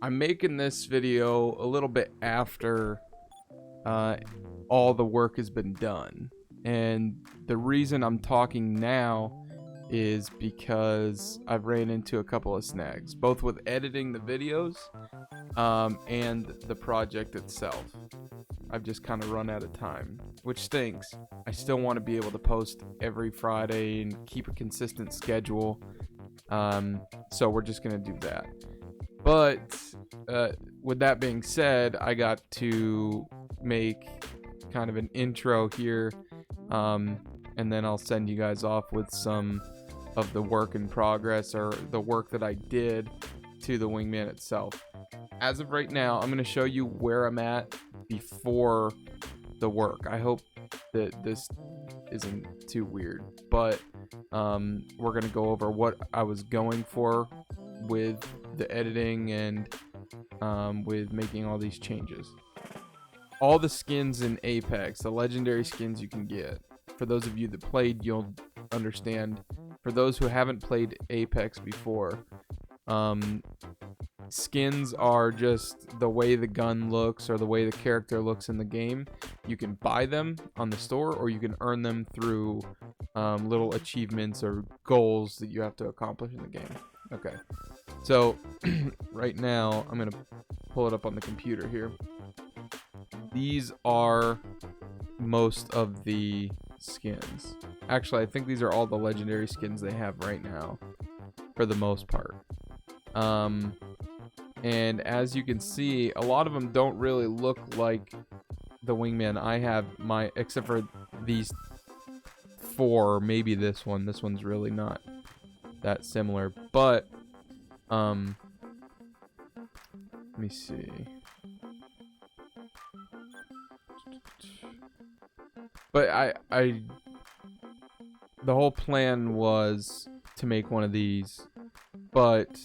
I'm making this video a little bit after all the work has been done. And the reason I'm talking now is because I've ran into a couple of snags, both with editing the videos and the project itself. I've just kind of run out of time, which stinks. I still want to be able to post every Friday and keep a consistent schedule. So we're just going to do that. But with that being said, I got to make kind of an intro here, and then I'll send you guys off with some of the work in progress, or the work that I did to the Wingman itself. As of right now, I'm going to show you where I'm at before the work. I hope that this isn't too weird, but we're going to go over what I was going for with the editing and with making all these changes. All the skins in Apex, the legendary skins you can get. For those of you that played, you'll understand. For those who haven't played Apex before, skins are just the way the gun looks or the way the character looks in the game. You can buy them on the store, or you can earn them through little achievements or goals that you have to accomplish in the game. Okay, so right now I'm gonna pull it up on the computer here. These are most of the skins. Actually, I think these are all the legendary skins they have right now, for the most part. And as you can see, a lot of them don't really look like the Wingman I have, except for these 4, maybe this one. This one's really not that similar, but let me see. But the whole plan was to make one of these, but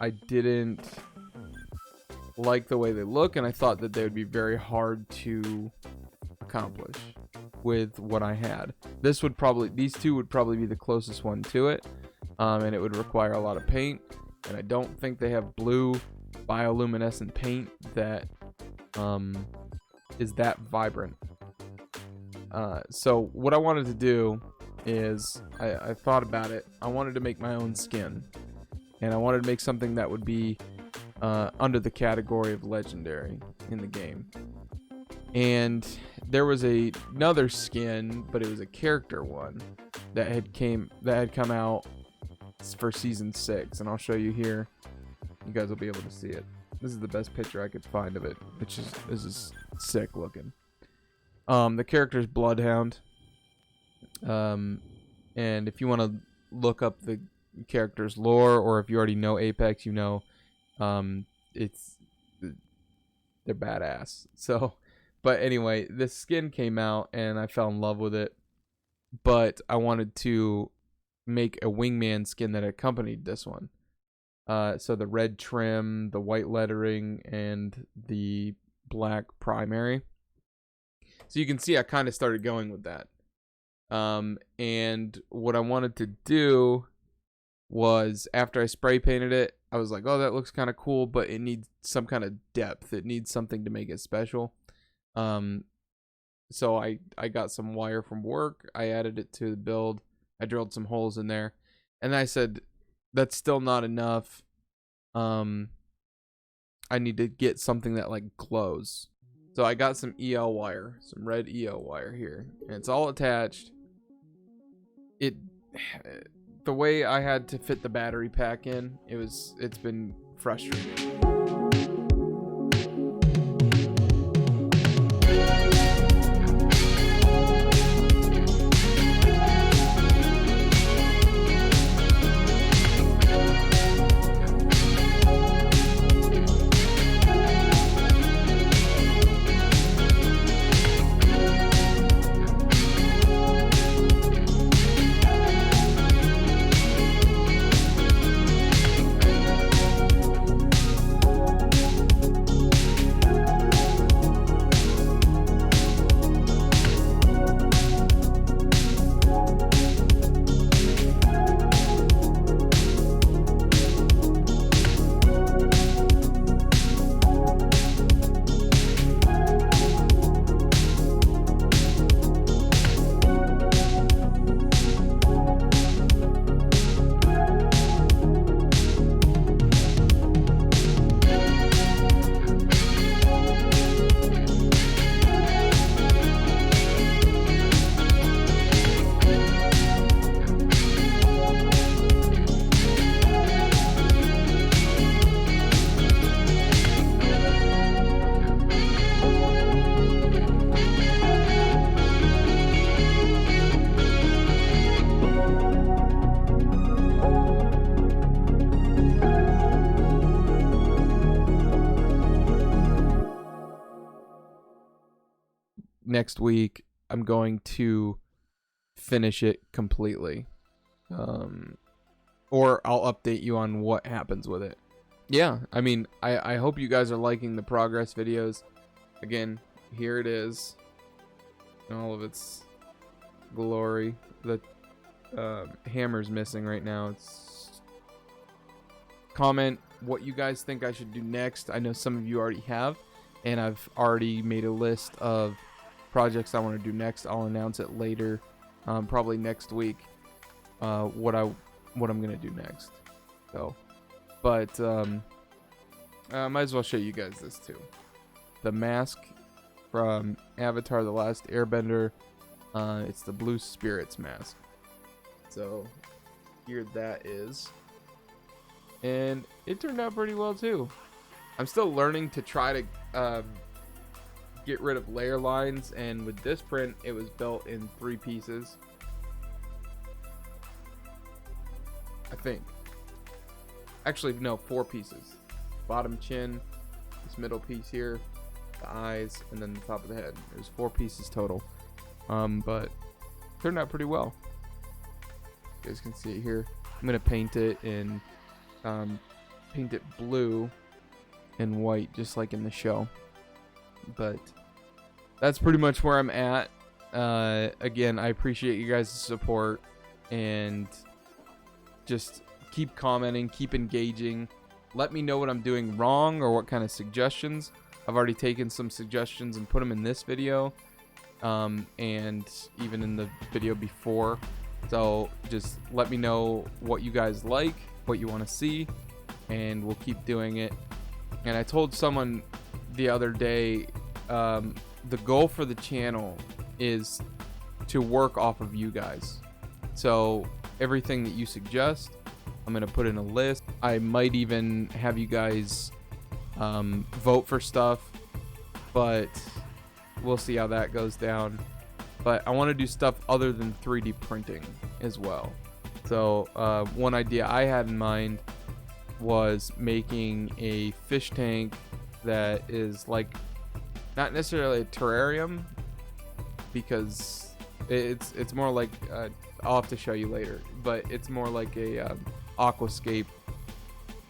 I didn't like the way they look, and I thought that they would be very hard to accomplish with what I had. These two would probably be the closest one to it, and it would require a lot of paint, and I don't think they have blue bioluminescent paint that is that vibrant. So what I wanted to do is, I thought about it. I wanted to make my own skin, and I wanted to make something that would be under the category of legendary in the game. And there was another skin, but it was a character one that had come out for season 6, and I'll show you here. You guys will be able to see it. This is the best picture I could find of it, which is, this is sick looking. The character's Bloodhound. And if you want to look up the character's lore, or if you already know Apex, you know they're badass. So, but anyway, this skin came out and I fell in love with it, but I wanted to make a Wingman skin that accompanied this one. So the red trim, the white lettering, and the black primary. So you can see I kind of started going with that. And what I wanted to do was, after I spray painted it, I was like, oh, that looks kind of cool, but it needs some kind of depth. It needs something to make it special. So I got some wire from work. I added it to the build. I drilled some holes in there. And I said, that's still not enough. I need to get something that like glows. So I got some EL wire, some red EL wire here, and it's all attached. The way I had to fit the battery pack in, it's been frustrating. next week I'm going to finish it completely. Or I'll update you on what happens with it. Yeah, I mean, I hope you guys are liking the progress videos. Again, here it is in all of its glory. The hammer's missing right now. It's comment what you guys think I should do next. I know some of you already have, and I've already made a list of projects I want to do next. I'll announce it later, probably next week, what I'm gonna do next. So, but I might as well show you guys this too. The mask from Avatar: The Last Airbender. It's the Blue Spirits mask. So here that is, and it turned out pretty well too. I'm still learning to try to get rid of layer lines, and with this print it was built in 3 pieces, I think. Actually, no, 4 pieces. Bottom chin, this middle piece here, the eyes, and then the top of the head. There's 4 pieces total. But turned out pretty well. You guys can see it here. I'm gonna paint it in paint it blue and white, just like in the show. But that's pretty much where I'm at. Again, I appreciate you guys' support, and just keep commenting, keep engaging. Let me know what I'm doing wrong or what kind of suggestions. I've already taken some suggestions and put them in this video, and even in the video before. So just let me know what you guys like, what you want to see, and we'll keep doing it. And I told someone the other day, the goal for the channel is to work off of you guys. So everything that you suggest, I'm gonna put in a list. I might even have you guys vote for stuff, but we'll see how that goes down. But I want to do stuff other than 3D printing as well. So one idea I had in mind was making a fish tank that is like, not necessarily a terrarium, because it's more like I'll have to show you later, but it's more like a aquascape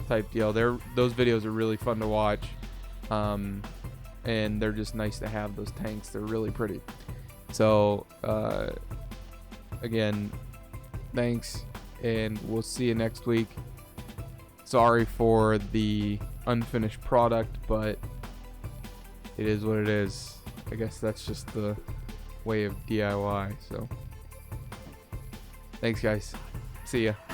type deal. Those videos are really fun to watch, and they're just nice to have. Those tanks, they're really pretty. So again, thanks, and we'll see you next week. Sorry for the unfinished product, but it is what it is. I guess that's just the way of DIY. So thanks, guys. See ya.